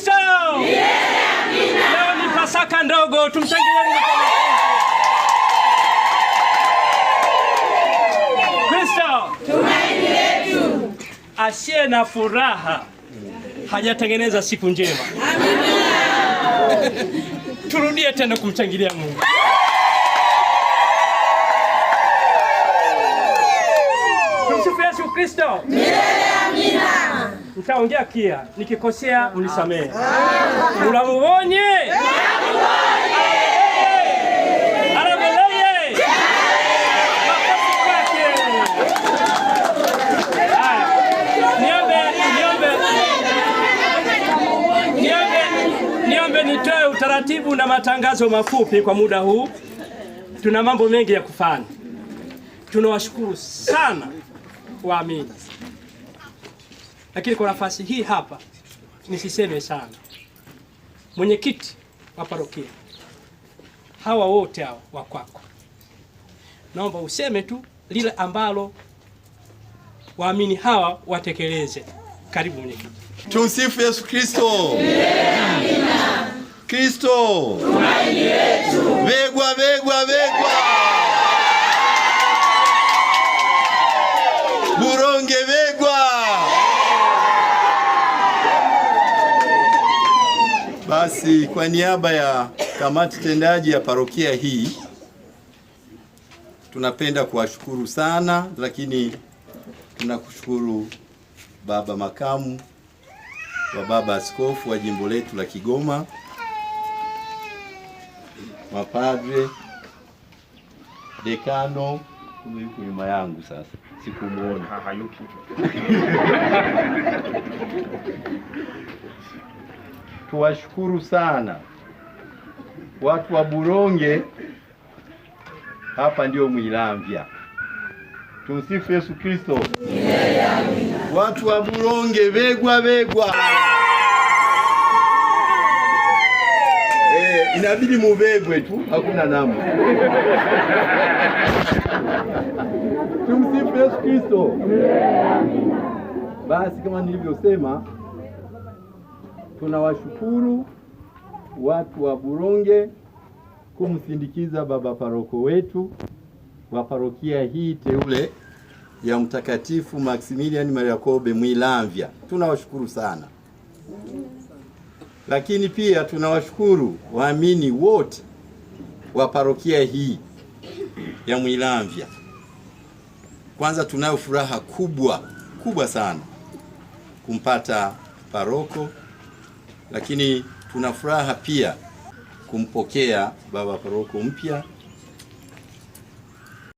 Kristo! Leo ni Pasaka ndogo, tumshangilie Kristo. Tumaini letu. Asiye na furaha hajatengeneza siku njema. Amina. Turudie tena kumshangilia Mungu. Tumsifu Yesu Kristo. Amina. Nitaongea kia, nikikosea unisamehe. Mulamubonye? Niombe nitoe utaratibu na matangazo mafupi kwa muda huu. Tuna mambo mengi ya kufanya. Tunawashukuru sana waamini. Lakini kwa nafasi hii hapa nisiseme sana. Mwenyekiti wa parokia, hawa wote hawa wa kwako, naomba useme tu lile ambalo waamini hawa watekeleze. Karibu mwenyekiti. Tumsifu Yesu Kristo. Amina. Kristo Tumaini letu. Begwa begwa begwa. Buronge begwa. Basi kwa niaba ya kamati tendaji ya parokia hii tunapenda kuwashukuru sana, lakini tunakushukuru baba makamu wa baba askofu wa jimbo letu la Kigoma, mapadre, dekano, yuko nyuma yangu sasa, sikumuona. Hayuki. Tuwashukuru sana watu wa Buronge, hapa ndio Mwilamvya. Tumsifu Yesu Kristo. Watu wa Buronge begwa begwa. Inabidi mubegwe tu, hakuna namna. Tumsifu Yesu Kristo. Basi kama nilivyosema, tunawashukuru watu wa Buronge kumsindikiza baba paroko wetu wa parokia hii teule ya Mtakatifu Maximilian Mariakobe Mwilamvya. Tunawashukuru sana. Lakini pia tunawashukuru waamini wote wa parokia hii ya Mwilamvya. Kwanza tunayo furaha kubwa sana kumpata paroko, lakini tuna furaha pia kumpokea baba paroko mpya